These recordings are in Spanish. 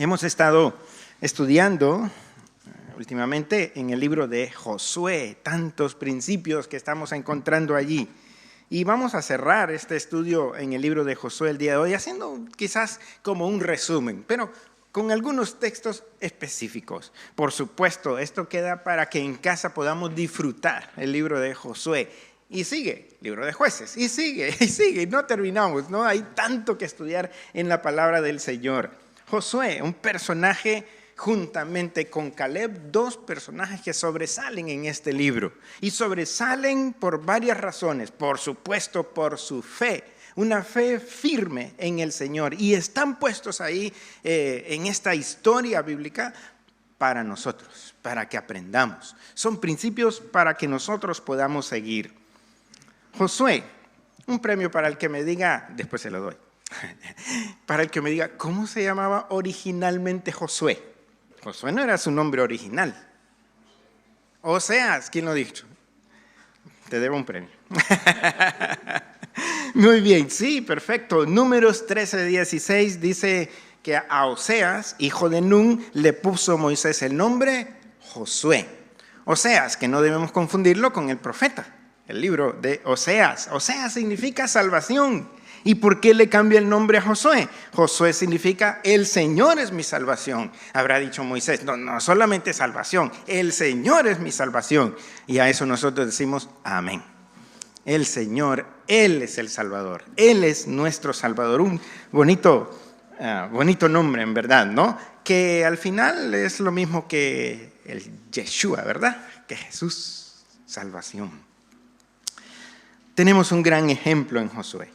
Hemos estado estudiando últimamente en el libro de Josué, tantos principios que estamos encontrando allí. Y vamos a cerrar este estudio en el libro de Josué el día de hoy, haciendo quizás como un resumen, pero con algunos textos específicos. Por supuesto, esto queda para que en casa podamos disfrutar el libro de Josué. Y sigue, libro de Jueces, y sigue, no terminamos, ¿no? Hay tanto que estudiar en la palabra del Señor. Josué, un personaje juntamente con Caleb, dos personajes que sobresalen en este libro. Y sobresalen por varias razones. Por supuesto, por su fe. Una fe firme en el Señor. Y están puestos ahí en esta historia bíblica para nosotros, para que aprendamos. Son principios para que nosotros podamos seguir. Josué, un premio para el que me diga, después se lo doy. Para el que me diga, ¿cómo se llamaba originalmente Josué? Josué no era su nombre original. Oseas, ¿quién lo ha dicho? Te debo un premio. Muy bien, sí, perfecto. Números 13:16 dice que a Oseas, hijo de Nun, le puso Moisés el nombre Josué. Oseas, que no debemos confundirlo con el profeta, el libro de Oseas. Oseas significa salvación. ¿Y por qué le cambia el nombre a Josué? Josué significa el Señor es mi salvación. Habrá dicho Moisés, no solamente salvación, el Señor es mi salvación. Y a eso nosotros decimos amén. El Señor, Él es el Salvador. Él es nuestro Salvador. Un bonito nombre, en verdad, ¿no? Que al final es lo mismo que el Yeshua, ¿verdad? Que Jesús, salvación. Tenemos un gran ejemplo en Josué.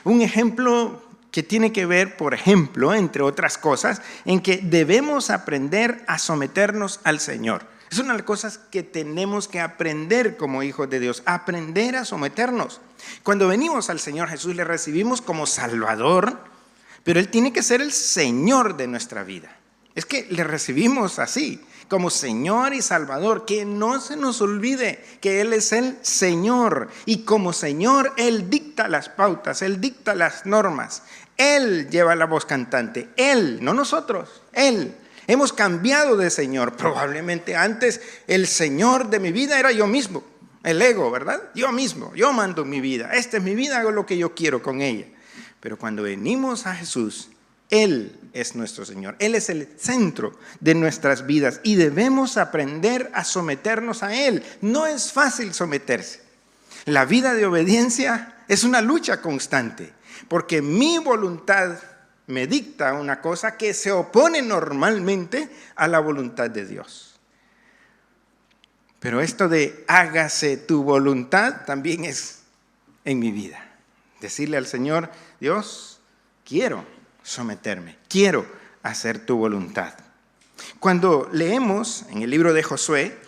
Un ejemplo que tiene que ver, por ejemplo, entre otras cosas, en que debemos aprender a someternos al Señor. Es una de las cosas que tenemos que aprender como hijos de Dios, aprender a someternos. Cuando venimos al Señor Jesús le recibimos como Salvador, pero Él tiene que ser el Señor de nuestra vida. Es que le recibimos así, como Señor y Salvador, que no se nos olvide que Él es el Señor. Y como Señor, Él dicta las pautas, Él dicta las normas. Él lleva la voz cantante, Él, no nosotros, Él. Hemos cambiado de Señor. Probablemente antes el Señor de mi vida era yo mismo, el ego, ¿verdad? Yo mismo, yo mando mi vida. Esta es mi vida, hago lo que yo quiero con ella. Pero cuando venimos a Jesús, Él es nuestro Señor. Él es el centro de nuestras vidas y debemos aprender a someternos a Él. No es fácil someterse. La vida de obediencia es una lucha constante porque mi voluntad me dicta una cosa que se opone normalmente a la voluntad de Dios. Pero esto de hágase tu voluntad también es en mi vida. Decirle al Señor, Dios, quiero someterme, quiero hacer tu voluntad. Cuando leemos en el libro de Josué,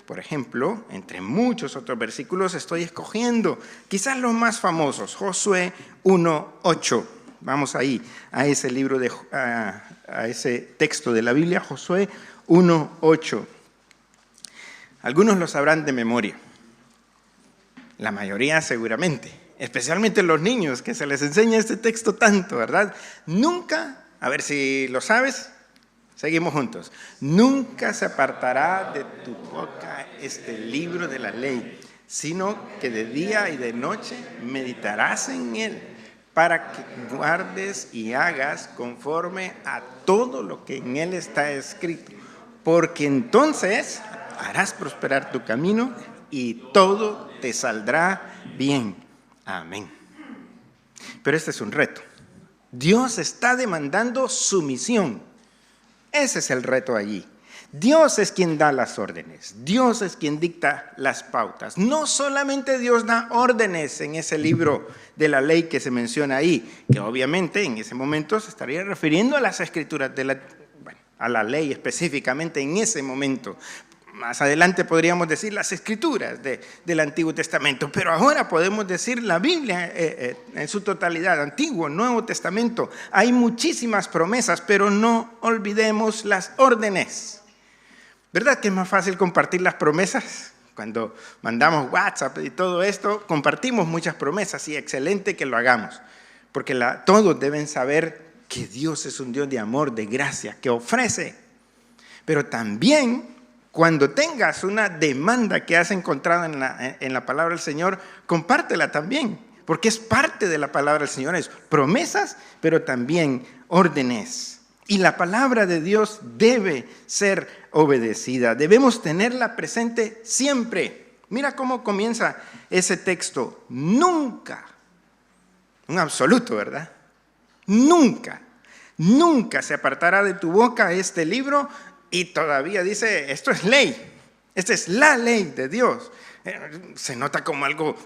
por ejemplo, entre muchos otros versículos, estoy escogiendo quizás los más famosos, Josué 1:8. Vamos ahí, a ese libro, a ese texto de la Biblia, Josué 1:8. Algunos lo sabrán de memoria, la mayoría seguramente. Especialmente los niños, que se les enseña este texto tanto, ¿verdad? Nunca, a ver si lo sabes, seguimos juntos. Nunca se apartará de tu boca este libro de la ley, sino que de día y de noche meditarás en él, para que guardes y hagas conforme a todo lo que en él está escrito. Porque entonces harás prosperar tu camino y todo te saldrá bien. Amén. Pero este es un reto. Dios está demandando sumisión. Ese es el reto allí. Dios es quien da las órdenes. Dios es quien dicta las pautas. No solamente Dios da órdenes en ese libro de la ley que se menciona ahí, que obviamente en ese momento se estaría refiriendo a las escrituras, a la ley específicamente en ese momento. Más adelante podríamos decir las escrituras del Antiguo Testamento, pero ahora podemos decir la Biblia en su totalidad, Antiguo, Nuevo Testamento. Hay muchísimas promesas, pero no olvidemos las órdenes. ¿Verdad que es más fácil compartir las promesas? Cuando mandamos WhatsApp y todo esto, compartimos muchas promesas y excelente que lo hagamos, porque todos deben saber que Dios es un Dios de amor, de gracia, que ofrece. Pero también, cuando tengas una demanda que has encontrado en la palabra del Señor, compártela también, porque es parte de la palabra del Señor, es promesas, pero también órdenes. Y la palabra de Dios debe ser obedecida, debemos tenerla presente siempre. Mira cómo comienza ese texto: nunca, un absoluto, ¿verdad? Nunca, nunca se apartará de tu boca este libro. Y todavía dice, esto es ley, esta es la ley de Dios. Se nota como algo,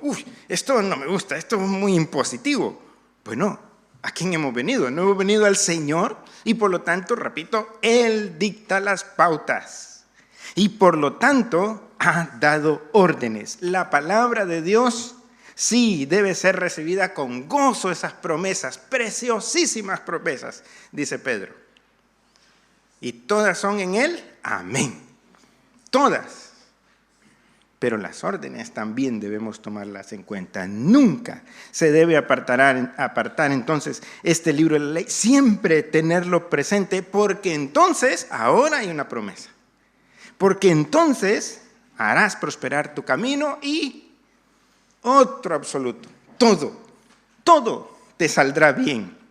esto no me gusta, esto es muy impositivo. Bueno, ¿a quién hemos venido? No hemos venido al Señor y por lo tanto, repito, Él dicta las pautas. Y por lo tanto, ha dado órdenes. La palabra de Dios sí debe ser recibida con gozo, esas promesas, preciosísimas promesas, dice Pedro. Y todas son en Él, amén. Todas. Pero las órdenes también debemos tomarlas en cuenta. Nunca se debe apartar entonces este libro de la ley. Siempre tenerlo presente, porque entonces, ahora hay una promesa. Porque entonces harás prosperar tu camino y otro absoluto. Todo te saldrá bien.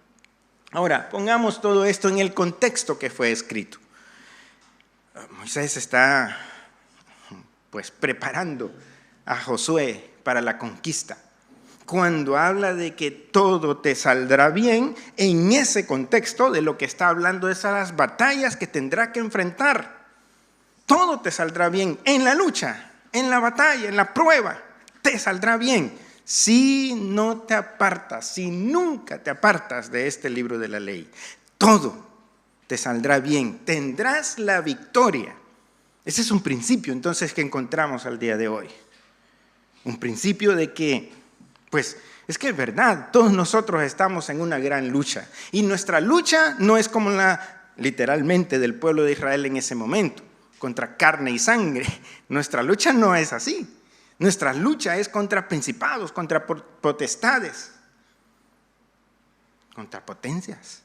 Ahora, pongamos todo esto en el contexto que fue escrito. Moisés está preparando a Josué para la conquista. Cuando habla de que todo te saldrá bien, en ese contexto de lo que está hablando es a las batallas que tendrá que enfrentar. Todo te saldrá bien en la lucha, en la batalla, en la prueba, te saldrá bien. Si no te apartas, si nunca te apartas de este libro de la ley, todo te saldrá bien, tendrás la victoria. Ese es un principio entonces que encontramos al día de hoy. Un principio de que, es que es verdad, todos nosotros estamos en una gran lucha. Y nuestra lucha no es como literalmente del pueblo de Israel en ese momento, contra carne y sangre. Nuestra lucha no es así. Nuestra lucha es contra principados, contra potestades, contra potencias.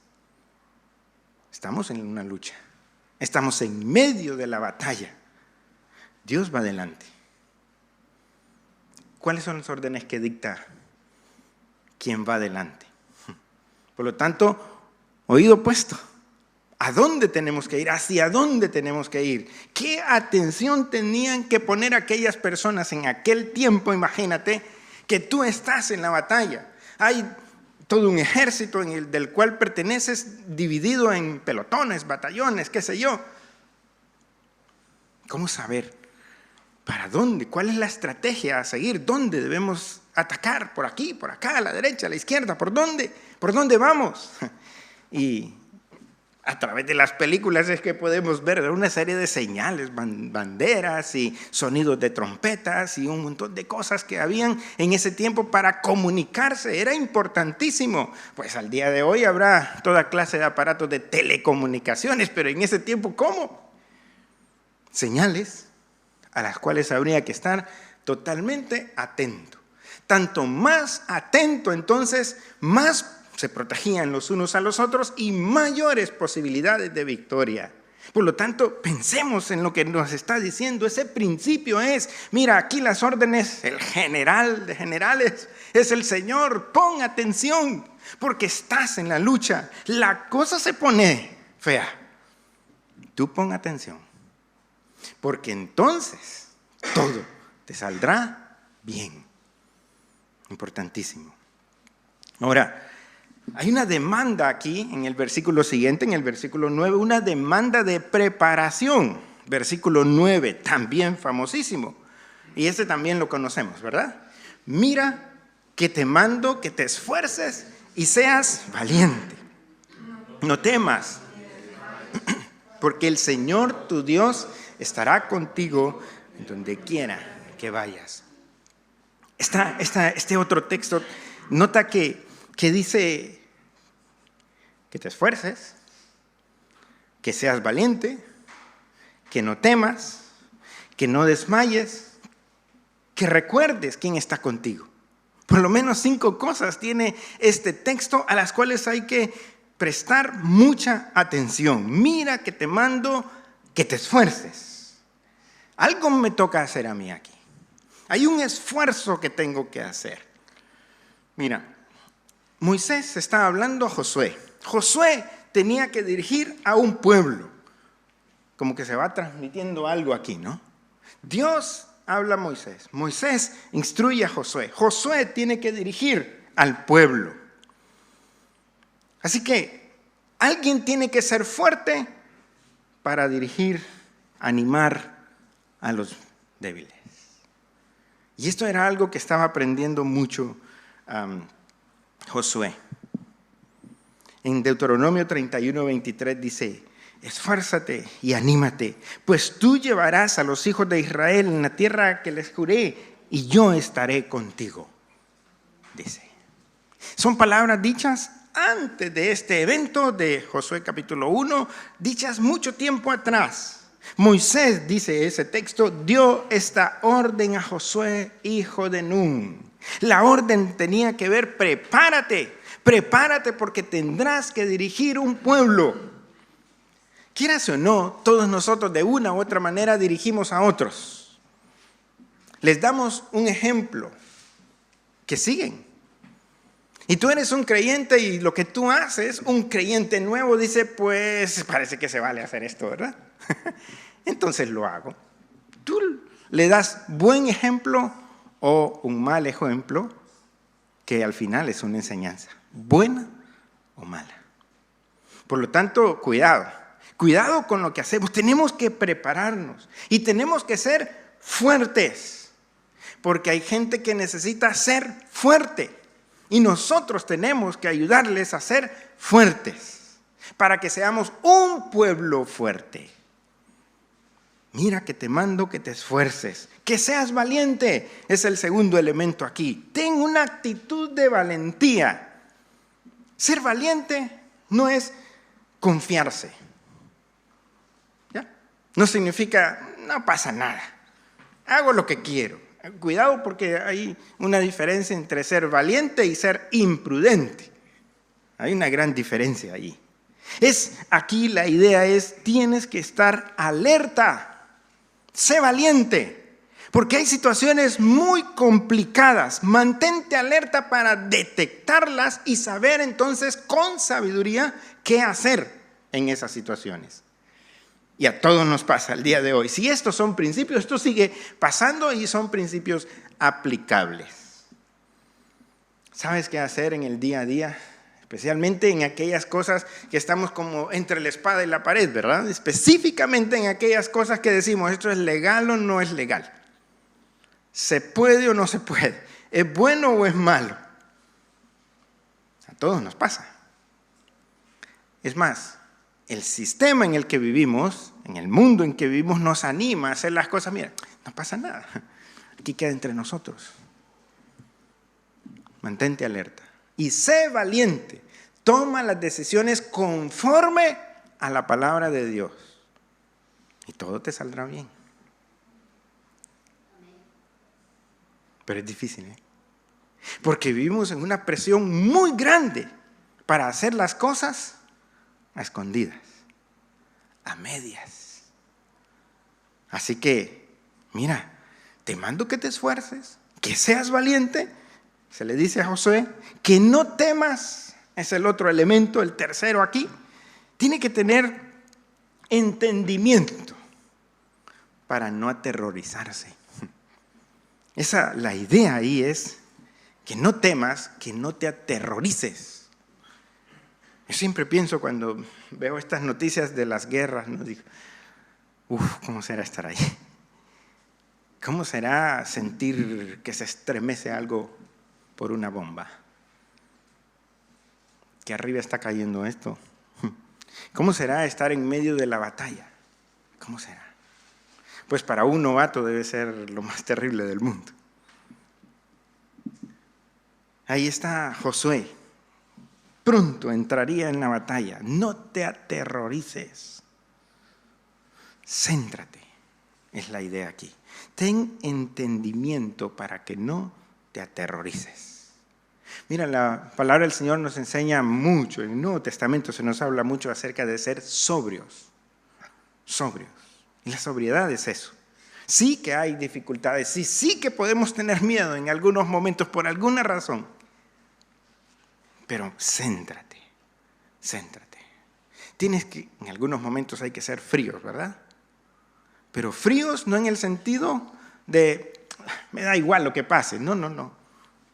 Estamos en una lucha. Estamos en medio de la batalla. Dios va adelante. ¿Cuáles son las órdenes que dicta quien va adelante? Por lo tanto, oído puesto. ¿A dónde tenemos que ir? ¿Hacia dónde tenemos que ir? ¿Qué atención tenían que poner aquellas personas en aquel tiempo? Imagínate que tú estás en la batalla. Hay todo un ejército del cual perteneces, dividido en pelotones, batallones, qué sé yo. ¿Cómo saber para dónde? ¿Cuál es la estrategia a seguir? ¿Dónde debemos atacar? ¿Por aquí, por acá, a la derecha, a la izquierda? ¿Por dónde? ¿Por dónde vamos? Y a través de las películas es que podemos ver una serie de señales, banderas y sonidos de trompetas y un montón de cosas que habían en ese tiempo para comunicarse. Era importantísimo. Pues al día de hoy habrá toda clase de aparatos de telecomunicaciones, pero en ese tiempo, ¿cómo? Señales a las cuales habría que estar totalmente atento. Tanto más atento, entonces, más se protegían los unos a los otros y mayores posibilidades de victoria. Por lo tanto, pensemos en lo que nos está diciendo. Ese principio es, mira, aquí las órdenes, el general de generales es el Señor. Pon atención, porque estás en la lucha. La cosa se pone fea. Tú pon atención, porque entonces todo te saldrá bien. Importantísimo. Ahora, hay una demanda aquí en el versículo siguiente, en el versículo 9, una demanda de preparación. Versículo 9, también famosísimo. Y ese también lo conocemos, ¿verdad? Mira que te mando que te esfuerces y seas valiente. No temas, porque el Señor tu Dios estará contigo en donde quiera que vayas. Este otro texto, nota que dice que te esfuerces, que seas valiente, que no temas, que no desmayes, que recuerdes quién está contigo. Por lo menos 5 cosas tiene este texto a las cuales hay que prestar mucha atención. Mira que te mando que te esfuerces. Algo me toca hacer a mí aquí. Hay un esfuerzo que tengo que hacer. Mira, Moisés estaba hablando a Josué. Josué tenía que dirigir a un pueblo. Como que se va transmitiendo algo aquí, ¿no? Dios habla a Moisés. Moisés instruye a Josué. Josué tiene que dirigir al pueblo. Así que alguien tiene que ser fuerte para dirigir, animar a los débiles. Y esto era algo que estaba aprendiendo mucho Josué. En Deuteronomio 31:23 dice: esfuérzate y anímate, pues tú llevarás a los hijos de Israel en la tierra que les juré, y yo estaré contigo, dice. Son palabras dichas antes de este evento de Josué capítulo 1, dichas mucho tiempo atrás. Moisés, dice ese texto, dio esta orden a Josué, hijo de Nun. La orden tenía que ver: prepárate porque tendrás que dirigir un pueblo. Quieras o no, todos nosotros de una u otra manera dirigimos a otros. Les damos un ejemplo que siguen. Y tú eres un creyente y lo que tú haces, un creyente nuevo dice: pues parece que se vale hacer esto, ¿verdad? Entonces lo hago. Tú le das buen ejemplo o un mal ejemplo, que al final es una enseñanza, buena o mala. Por lo tanto, cuidado con lo que hacemos. Tenemos que prepararnos y tenemos que ser fuertes, porque hay gente que necesita ser fuerte y nosotros tenemos que ayudarles a ser fuertes para que seamos un pueblo fuerte. Mira que te mando que te esfuerces, que seas valiente. Es el segundo elemento aquí. Ten una actitud de valentía. Ser valiente no es confiarse. ¿Ya? No significa: no pasa nada, hago lo que quiero. Cuidado, porque hay una diferencia entre ser valiente y ser imprudente. Hay una gran diferencia allí. Aquí la idea es: tienes que estar alerta. Sé valiente, porque hay situaciones muy complicadas. Mantente alerta para detectarlas y saber entonces con sabiduría qué hacer en esas situaciones. Y a todos nos pasa el día de hoy. Si estos son principios, esto sigue pasando y son principios aplicables. ¿Sabes qué hacer en el día a día? Especialmente en aquellas cosas que estamos como entre la espada y la pared, ¿verdad? Específicamente en aquellas cosas que decimos: ¿esto es legal o no es legal? ¿Se puede o no se puede? ¿Es bueno o es malo? A todos nos pasa. Es más, el sistema en el que vivimos, en el mundo en que vivimos, nos anima a hacer las cosas. Mira, no pasa nada. Aquí queda entre nosotros. Mantente alerta. Y sé valiente. Toma las decisiones conforme a la palabra de Dios. Y todo te saldrá bien. Pero es difícil, ¿eh? Porque vivimos en una presión muy grande para hacer las cosas a escondidas, a medias. Así que, mira, te mando que te esfuerces, que seas valiente. Se le dice a Josué que no temas, es el otro elemento, el tercero aquí. Tiene que tener entendimiento para no aterrorizarse. La idea ahí es que no temas, que no te aterrorices. Yo siempre pienso cuando veo estas noticias de las guerras, ¿no? Digo: ¿cómo será estar ahí? ¿Cómo será sentir que se estremece algo por una bomba? Que arriba está cayendo esto. ¿Cómo será estar en medio de la batalla? ¿Cómo será? Pues para un novato debe ser lo más terrible del mundo. Ahí está Josué. Pronto entraría en la batalla. No te aterrorices. Céntrate. Es la idea aquí. Ten entendimiento para que no te aterrorices. Mira, la palabra del Señor nos enseña mucho. En el Nuevo Testamento se nos habla mucho acerca de ser sobrios. Sobrios. Y la sobriedad es eso. Sí que hay dificultades, sí que podemos tener miedo en algunos momentos por alguna razón. Pero céntrate. En algunos momentos hay que ser fríos, ¿verdad? Pero fríos no en el sentido de, me da igual lo que pase. No.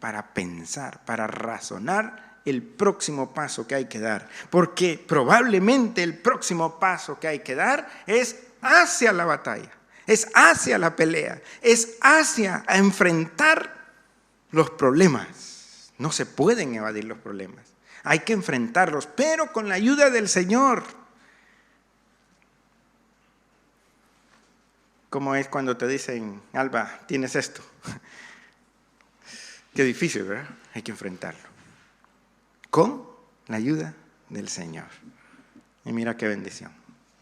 Para pensar, para razonar el próximo paso que hay que dar. Porque probablemente el próximo paso que hay que dar es hacia la batalla, es hacia la pelea, es hacia a enfrentar los problemas. No se pueden evadir los problemas. Hay que enfrentarlos, pero con la ayuda del Señor. ¿Cómo es cuando te dicen, Alba, tienes esto? Qué difícil, ¿verdad? Hay que enfrentarlo. Con la ayuda del Señor. Y mira qué bendición.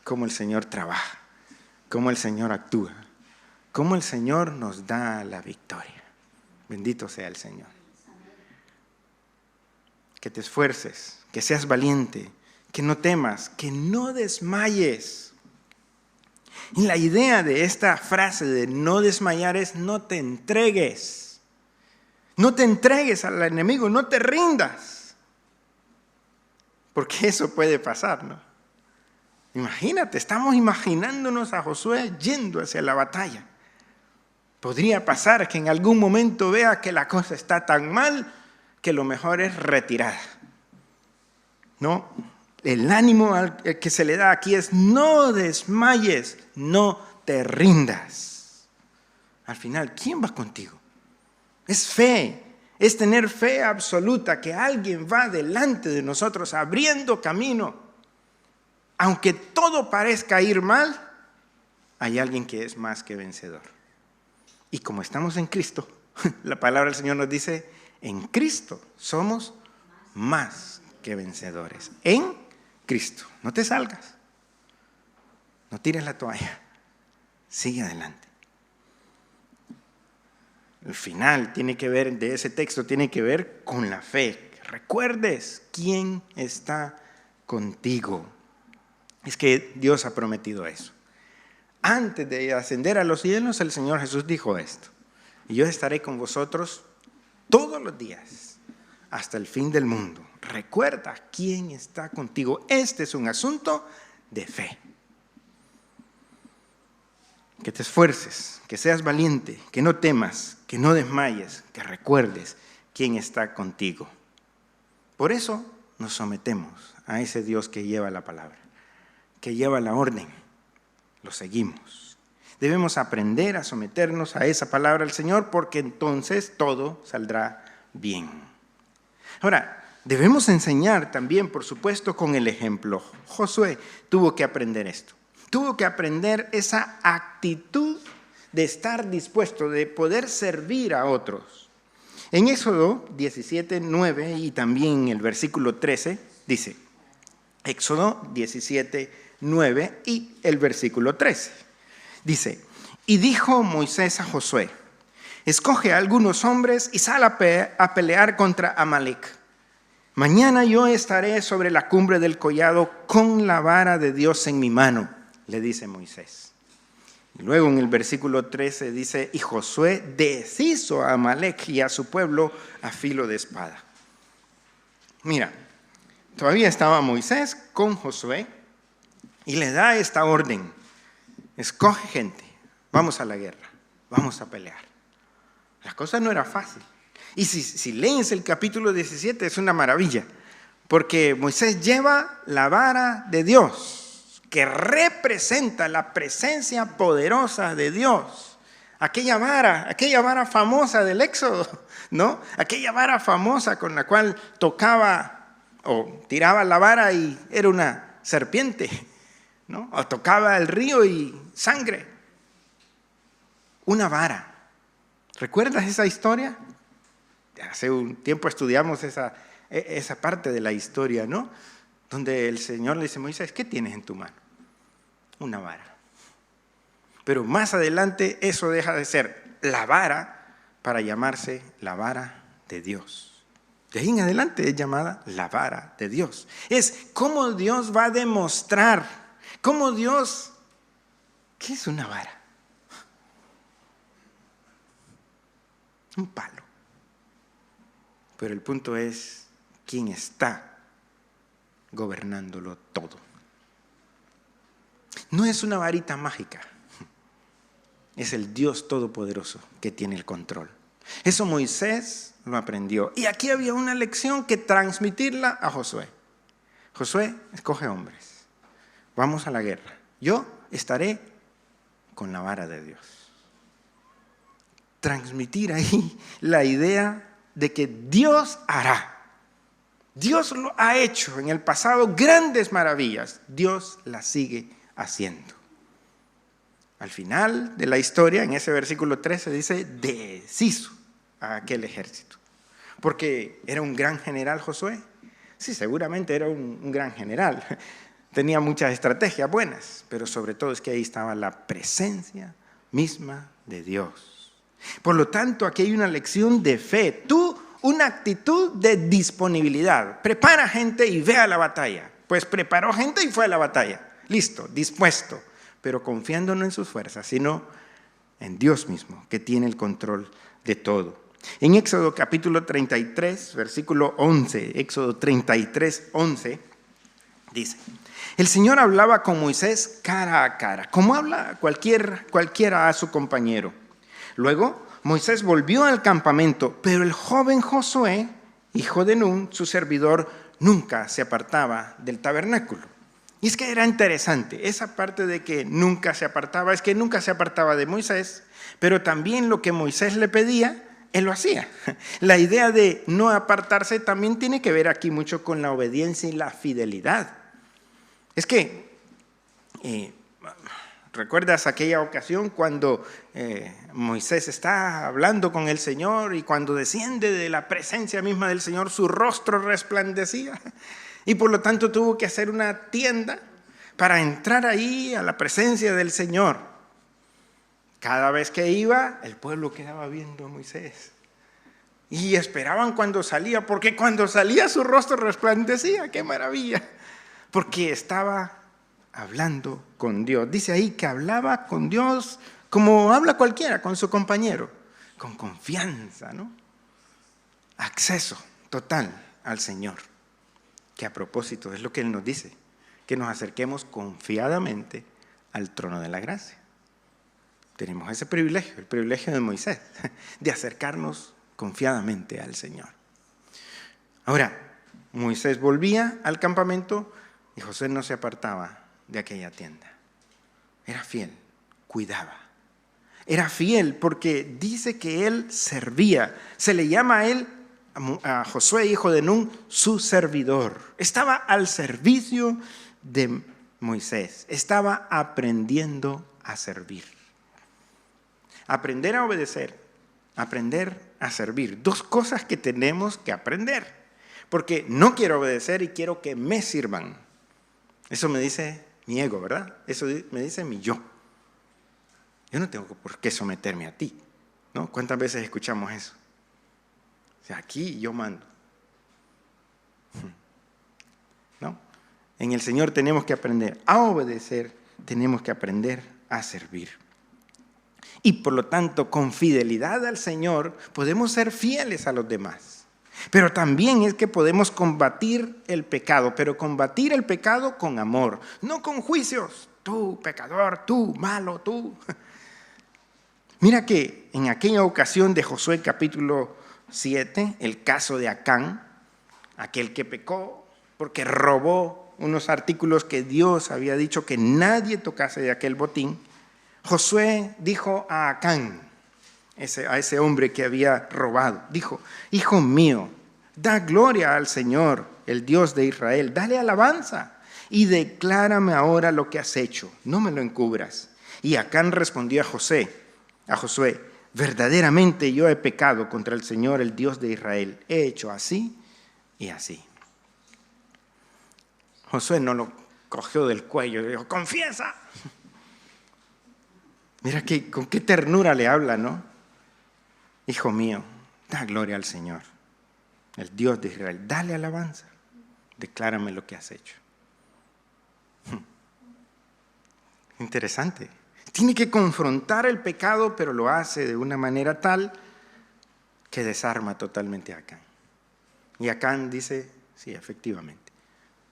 Cómo el Señor trabaja. Cómo el Señor actúa. Cómo el Señor nos da la victoria. Bendito sea el Señor. Que te esfuerces, que seas valiente, que no temas, que no desmayes. Y la idea de esta frase de no desmayar es no te entregues. No te entregues al enemigo, no te rindas. Porque eso puede pasar, ¿no? Imagínate, estamos imaginándonos a Josué yendo hacia la batalla. Podría pasar que en algún momento vea que la cosa está tan mal que lo mejor es retirada. No, el ánimo que se le da aquí es no desmayes, no te rindas. Al final, ¿quién va contigo? Es fe, es tener fe absoluta que alguien va delante de nosotros abriendo camino. Aunque todo parezca ir mal, hay alguien que es más que vencedor. Y como estamos en Cristo, la palabra del Señor nos dice, en Cristo somos más que vencedores. En Cristo. No te salgas. No tires la toalla. Sigue adelante. El final de ese texto tiene que ver con la fe. Que recuerdes quién está contigo. Es que Dios ha prometido eso. Antes de ascender a los cielos, el Señor Jesús dijo esto. Y yo estaré con vosotros todos los días, hasta el fin del mundo. Recuerda quién está contigo. Este es un asunto de fe. Que te esfuerces, que seas valiente, que no temas, que no desmayes, que recuerdes quién está contigo. Por eso nos sometemos a ese Dios que lleva la palabra, que lleva la orden. Lo seguimos. Debemos aprender a someternos a esa palabra del Señor porque entonces todo saldrá bien. Ahora, debemos enseñar también, por supuesto, con el ejemplo. Josué tuvo que aprender esto. Tuvo que aprender esa actitud de estar dispuesto, de poder servir a otros. En Éxodo 17:9 y también en el versículo 13 dice, Éxodo 17:9 y el versículo 13. Dice, y dijo Moisés a Josué, escoge a algunos hombres y sal a pelear contra Amalec. Mañana yo estaré sobre la cumbre del collado con la vara de Dios en mi mano, le dice Moisés. Y luego en el versículo 13 dice, y Josué deshizo a Amalec y a su pueblo a filo de espada. Mira, todavía estaba Moisés con Josué y le da esta orden. Escoge gente, vamos a la guerra, vamos a pelear. La cosa no era fácil. Y si lees el capítulo 17 es una maravilla, porque Moisés lleva la vara de Dios, que representa la presencia poderosa de Dios. Aquella vara famosa del Éxodo, ¿no? Aquella vara famosa con la cual tocaba o tiraba la vara y era una serpiente, ¿no? O tocaba el río y sangre. Una vara. ¿Recuerdas esa historia? Hace un tiempo estudiamos esa parte de la historia, ¿no? Donde el Señor le dice a Moisés, ¿qué tienes en tu mano? Una vara. Pero más adelante eso deja de ser la vara para llamarse la vara de Dios. De ahí en adelante es llamada la vara de Dios. Es cómo Dios va a demostrar, cómo Dios... ¿Qué es una vara? Un palo. Pero el punto es quién está gobernándolo todo. No es una varita mágica. Es el Dios Todopoderoso que tiene el control. Eso Moisés lo aprendió. Y aquí había una lección que transmitirla a Josué. Josué, escoge hombres. Vamos a la guerra. Yo estaré con la vara de Dios. Transmitir ahí la idea de que Dios hará. Dios lo ha hecho en el pasado grandes maravillas. Dios las sigue haciendo. Al final de la historia, en ese versículo 13, dice, deshizo a aquel ejército. Porque era un gran general Josué. Sí, seguramente era un gran general. Tenía muchas estrategias buenas, pero sobre todo es que ahí estaba la presencia misma de Dios. Por lo tanto, aquí hay una lección de fe. Una actitud de disponibilidad. Prepara gente y ve a la batalla. Pues preparó gente y fue a la batalla. Listo, dispuesto. Pero confiando no en sus fuerzas, sino en Dios mismo, que tiene el control de todo. En Éxodo capítulo 33, versículo 11, Éxodo 33, 11, dice, el Señor hablaba con Moisés cara a cara, como habla cualquiera a su compañero. Luego, Moisés volvió al campamento, pero el joven Josué, hijo de Nun, su servidor, nunca se apartaba del tabernáculo. Y es que era interesante, esa parte de que nunca se apartaba, es que nunca se apartaba de Moisés, pero también lo que Moisés le pedía, él lo hacía. La idea de no apartarse también tiene que ver aquí mucho con la obediencia y la fidelidad. Es que, ¿recuerdas aquella ocasión cuando Moisés está hablando con el Señor y cuando desciende de la presencia misma del Señor, su rostro resplandecía? Y por lo tanto tuvo que hacer una tienda para entrar ahí a la presencia del Señor. Cada vez que iba, el pueblo quedaba viendo a Moisés. Y esperaban cuando salía, porque cuando salía su rostro resplandecía. ¡Qué maravilla! Porque estaba hablando con Dios. Dice ahí que hablaba con Dios como habla cualquiera, con su compañero. Con confianza, ¿no? Acceso total al Señor. Que a propósito es lo que Él nos dice, que nos acerquemos confiadamente al trono de la gracia. Tenemos ese privilegio, el privilegio de Moisés, de acercarnos confiadamente al Señor. Ahora, Moisés volvía al campamento y José no se apartaba de aquella tienda. Era fiel, cuidaba. Era fiel porque dice que él servía. Se le llama a él, a Josué, hijo de Nun, su servidor. Estaba al servicio de Moisés. Estaba aprendiendo a servir. Aprender a obedecer, aprender a servir. Dos cosas que tenemos que aprender. Porque no quiero obedecer y quiero que me sirvan. Eso me dice mi ego, ¿verdad? Eso me dice mi yo. Yo no tengo por qué someterme a ti, ¿no? ¿Cuántas veces escuchamos eso? O sea, aquí yo mando. ¿No? En el Señor tenemos que aprender a obedecer, tenemos que aprender a servir. Y por lo tanto, con fidelidad al Señor, podemos ser fieles a los demás. Pero también es que podemos combatir el pecado, pero combatir el pecado con amor, no con juicios. Tú, pecador, tú, malo, tú. Mira que en aquella ocasión de Josué capítulo 7, el caso de Acán, aquel que pecó porque robó unos artículos que Dios había dicho que nadie tocase de aquel botín, Josué dijo a Acán, a ese hombre que había robado, dijo, hijo mío, da gloria al Señor, el Dios de Israel, dale alabanza y declárame ahora lo que has hecho, no me lo encubras. Y Acán respondió a Josué, verdaderamente yo he pecado contra el Señor, el Dios de Israel. He hecho así y así. Josué no lo cogió del cuello y dijo, confiesa. Mira con qué ternura le habla, ¿no? Hijo mío, da gloria al Señor. el Dios de Israel, dale alabanza, declárame lo que has hecho. Interesante. Tiene que confrontar el pecado, pero lo hace de una manera tal que desarma totalmente a Acán. Y Acán dice, sí, efectivamente,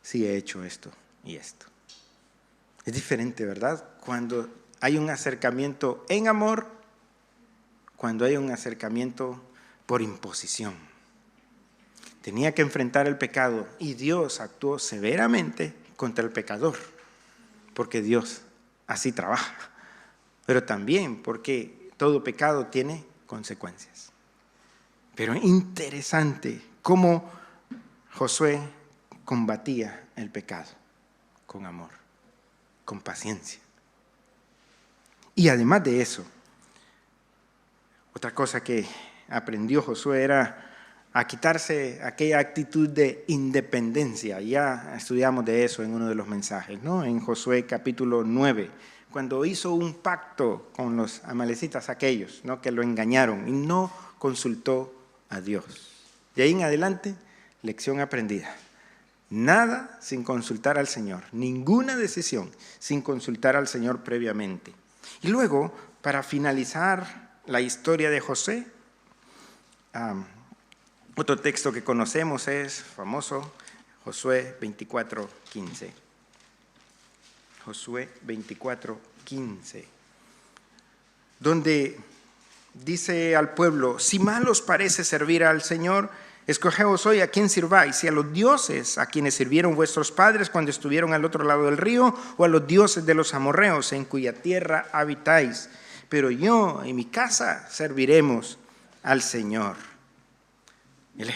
sí he hecho esto y esto. Es diferente, ¿verdad? Cuando hay un acercamiento en amor, cuando hay un acercamiento por imposición. Tenía que enfrentar el pecado y Dios actuó severamente contra el pecador, porque Dios así trabaja, pero también porque todo pecado tiene consecuencias. Pero interesante cómo Josué combatía el pecado con amor, con paciencia. Y además de eso, otra cosa que aprendió Josué era a quitarse aquella actitud de independencia. Ya estudiamos de eso en uno de los mensajes, ¿no? En Josué capítulo 9, cuando hizo un pacto con los amalecitas aquellos, ¿no? Que lo engañaron y no consultó a Dios. De ahí en adelante, lección aprendida. Nada sin consultar al Señor, ninguna decisión sin consultar al Señor previamente. Y luego, para finalizar la historia de José, otro texto que conocemos es famoso, Josué 24:15. Josué 24:15, donde dice al pueblo, si mal os parece servir al Señor, escogeos hoy a quién sirváis, si a los dioses a quienes sirvieron vuestros padres cuando estuvieron al otro lado del río, o a los dioses de los amorreos en cuya tierra habitáis. Pero yo y mi casa serviremos al Señor. El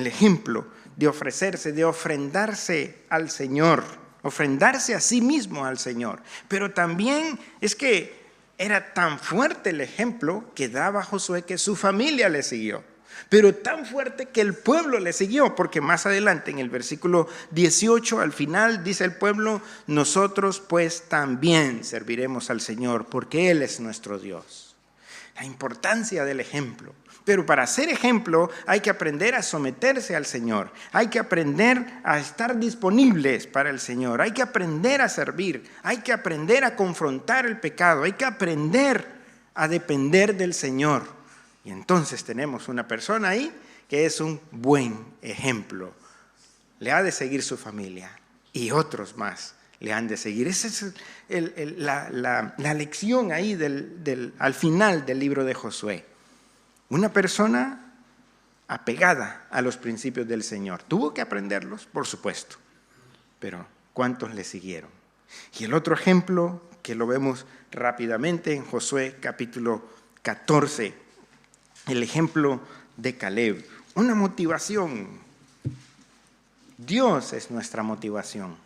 ejemplo de ofrecerse, de ofrendarse al Señor, ofrendarse a sí mismo al Señor. Pero también es que era tan fuerte el ejemplo que daba Josué que su familia le siguió. Pero tan fuerte que el pueblo le siguió, porque más adelante en el versículo 18 al final dice el pueblo, nosotros pues también serviremos al Señor porque Él es nuestro Dios. La importancia del ejemplo. Pero para ser ejemplo hay que aprender a someterse al Señor, hay que aprender a estar disponibles para el Señor, hay que aprender a servir, hay que aprender a confrontar el pecado, hay que aprender a depender del Señor. Y entonces tenemos una persona ahí que es un buen ejemplo. Le ha de seguir su familia y otros más le han de seguir. Esa es la lección ahí al final del libro de Josué. Una persona apegada a los principios del Señor. Tuvo que aprenderlos, por supuesto, pero ¿cuántos le siguieron? Y el otro ejemplo que lo vemos rápidamente en Josué capítulo 14, el ejemplo de Caleb. Una motivación. Dios es nuestra motivación.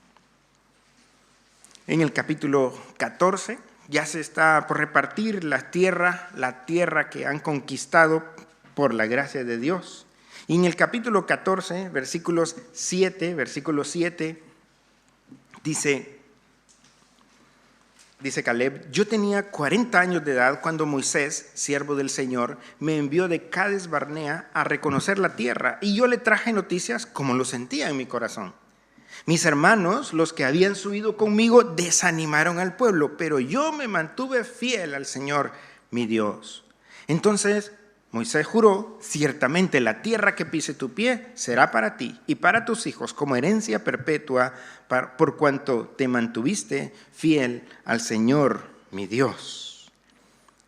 En el capítulo 14 ya se está por repartir la tierra que han conquistado por la gracia de Dios. Y en el capítulo 14, versículo 7, dice Caleb, yo tenía 40 años de edad cuando Moisés, siervo del Señor, me envió de Cades Barnea a reconocer la tierra, y yo le traje noticias como lo sentía en mi corazón. Mis hermanos, los que habían subido conmigo, desanimaron al pueblo, pero yo me mantuve fiel al Señor, mi Dios. Entonces Moisés juró, ciertamente la tierra que pise tu pie será para ti y para tus hijos como herencia perpetua, por cuanto te mantuviste fiel al Señor, mi Dios.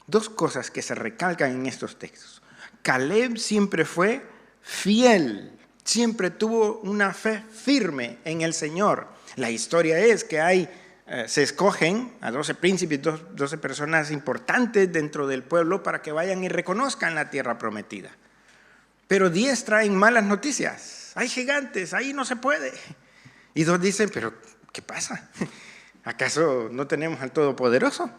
Dos cosas que se recalcan en estos textos. Caleb siempre fue fiel. Siempre tuvo una fe firme en el Señor. La historia es que se escogen a 12 príncipes, 12 personas importantes dentro del pueblo para que vayan y reconozcan la tierra prometida. Pero 10 traen malas noticias. Hay gigantes, ahí no se puede. Y 2 dicen, pero ¿qué pasa? ¿Acaso no tenemos al Todopoderoso?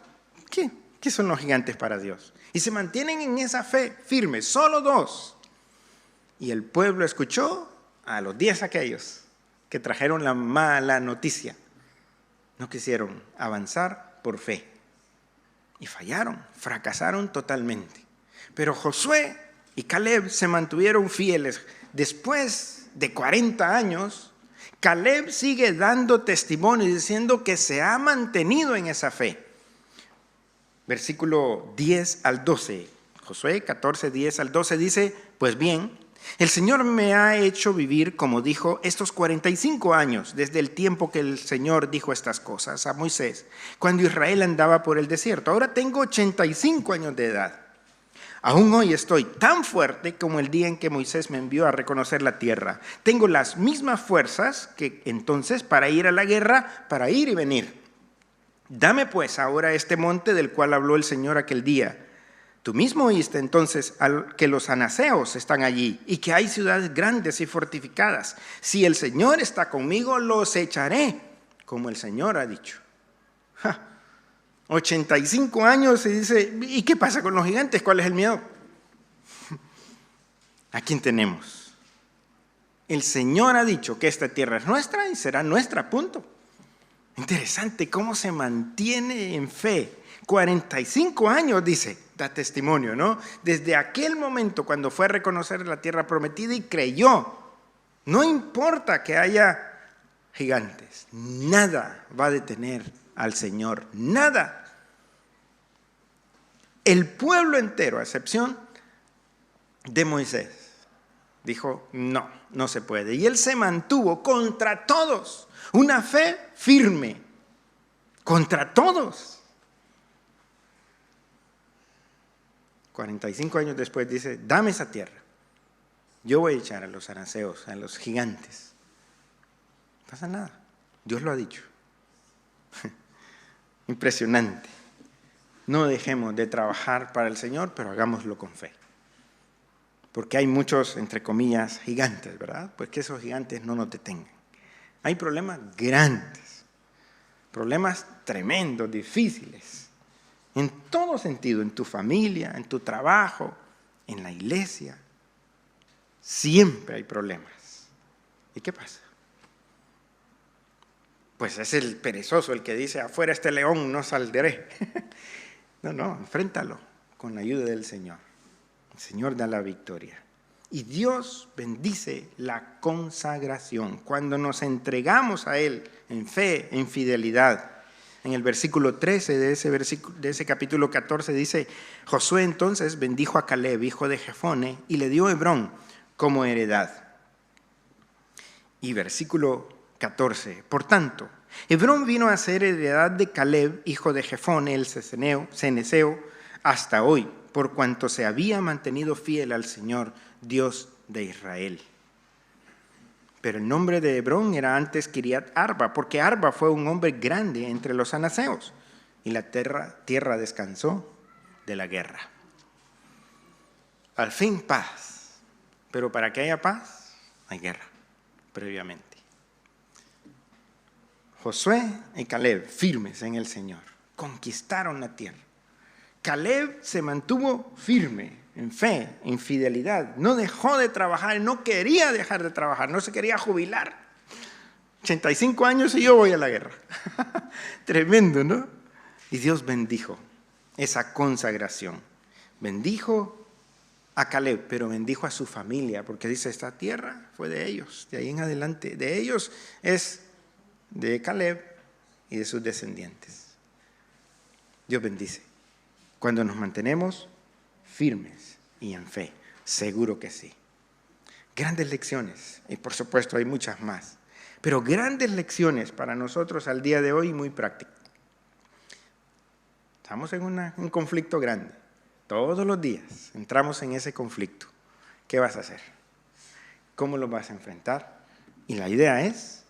¿Qué son los gigantes para Dios? Y se mantienen en esa fe firme, solo 2. Y el pueblo escuchó a los 10 aquellos que trajeron la mala noticia. No quisieron avanzar por fe. Y fallaron, fracasaron totalmente. Pero Josué y Caleb se mantuvieron fieles. después de 40 años, Caleb sigue dando testimonio y diciendo que se ha mantenido en esa fe. Versículo 10 al 12. Josué 14, 10 al 12 dice, pues bien, el Señor me ha hecho vivir, como dijo, estos 45 años, desde el tiempo que el Señor dijo estas cosas a Moisés, cuando Israel andaba por el desierto. Ahora tengo 85 años de edad. Aún hoy estoy tan fuerte como el día en que Moisés me envió a reconocer la tierra. Tengo las mismas fuerzas que entonces para ir a la guerra, para ir y venir. Dame pues ahora este monte del cual habló el Señor aquel día. Tú mismo oíste entonces que los anaseos están allí y que hay ciudades grandes y fortificadas. Si el Señor está conmigo, los echaré, como el Señor ha dicho. 85 años y dice, ¿y qué pasa con los gigantes? ¿Cuál es el miedo? ¿A quién tenemos? El Señor ha dicho que esta tierra es nuestra y será nuestra, punto. Interesante cómo se mantiene en fe. 45 años, dice, da testimonio, ¿no? Desde aquel momento cuando fue a reconocer la tierra prometida y creyó. No importa que haya gigantes, nada va a detener al Señor, nada. El pueblo entero, a excepción de Moisés, dijo, no, no se puede. Y él se mantuvo contra todos, una fe firme, contra todos. 45 años después dice, dame esa tierra. Yo voy a echar a los anaseos, a los gigantes. No pasa nada, Dios lo ha dicho. Impresionante. No dejemos de trabajar para el Señor, pero hagámoslo con fe. Porque hay muchos, entre comillas, gigantes, ¿verdad? Pues que esos gigantes no nos detengan. Hay problemas grandes, problemas tremendos, difíciles, en todo sentido, en tu familia, en tu trabajo, en la iglesia. Siempre hay problemas. ¿Y qué pasa? Pues es el perezoso el que dice, afuera este león, no saldré. No, enfréntalo con la ayuda del Señor. El Señor da la victoria. Y Dios bendice la consagración. Cuando nos entregamos a Él en fe, en fidelidad. En el versículo 13 de ese capítulo 14 dice, Josué entonces bendijo a Caleb, hijo de Jefone, y le dio Hebrón como heredad. Y versículo 14, por tanto, Hebrón vino a ser heredad de Caleb, hijo de Jefone, el ceneseo, hasta hoy, por cuanto se había mantenido fiel al Señor, Dios de Israel. Pero el nombre de Hebrón era antes Kiriat Arba, porque Arba fue un hombre grande entre los anaseos, y la tierra descansó de la guerra. Al fin paz, pero para que haya paz, hay guerra previamente. Josué y Caleb, firmes en el Señor, conquistaron la tierra. Caleb se mantuvo firme en fe, en fidelidad. No dejó de trabajar, no quería dejar de trabajar, no se quería jubilar. 85 años y yo voy a la guerra. Tremendo, ¿no? Y Dios bendijo esa consagración. Bendijo a Caleb, pero bendijo a su familia, porque dice, esta tierra fue de ellos. De ahí en adelante, de ellos es de Caleb y de sus descendientes. Dios bendice. Cuando nos mantenemos firmes y en fe, seguro que sí. Grandes lecciones, y por supuesto hay muchas más, pero grandes lecciones para nosotros al día de hoy muy prácticas. Estamos en un conflicto grande. Todos los días entramos en ese conflicto. ¿Qué vas a hacer? ¿Cómo lo vas a enfrentar? Y la idea es,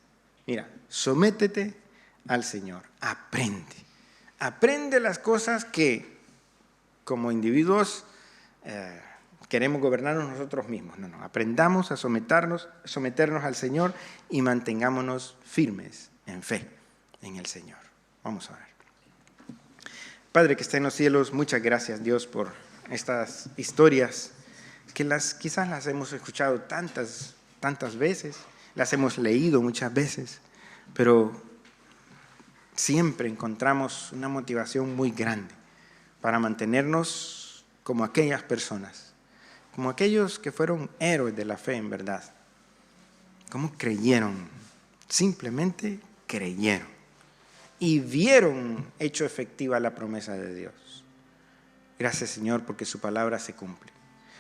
mira, sométete al Señor, aprende. Aprende las cosas que como individuos queremos gobernarnos nosotros mismos. No, aprendamos a someternos al Señor y mantengámonos firmes en fe en el Señor. Vamos a ver. Padre que está en los cielos, muchas gracias Dios por estas historias que quizás las hemos escuchado tantas veces, las hemos leído muchas veces, pero siempre encontramos una motivación muy grande para mantenernos como aquellas personas como aquellos que fueron héroes de la fe en verdad. ¿Cómo creyeron? Simplemente creyeron y vieron hecho efectiva la promesa de Dios. Gracias, Señor, porque su palabra se cumple.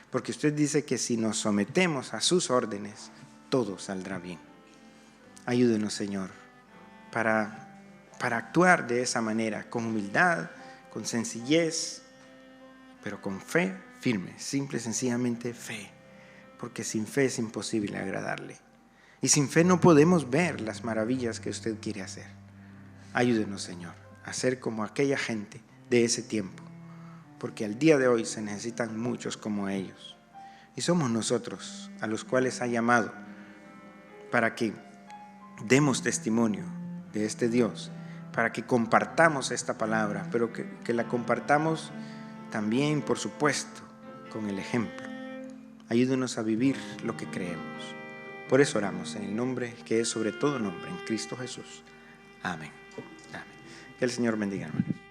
Porque usted dice que si nos sometemos a sus órdenes, todo saldrá bien. Ayúdenos, Señor, para actuar de esa manera, con humildad, con sencillez, pero con fe firme, simple y sencillamente fe. Porque sin fe es imposible agradarle. Y sin fe no podemos ver las maravillas que usted quiere hacer. Ayúdenos, Señor, a ser como aquella gente de ese tiempo. Porque al día de hoy se necesitan muchos como ellos. Y somos nosotros a los cuales ha llamado para que demos testimonio de este Dios, para que compartamos esta palabra, pero que la compartamos también, por supuesto, con el ejemplo. Ayúdenos a vivir lo que creemos. Por eso oramos en el nombre que es sobre todo nombre, en Cristo Jesús. Amén. Amén. Que el Señor bendiga, hermanos.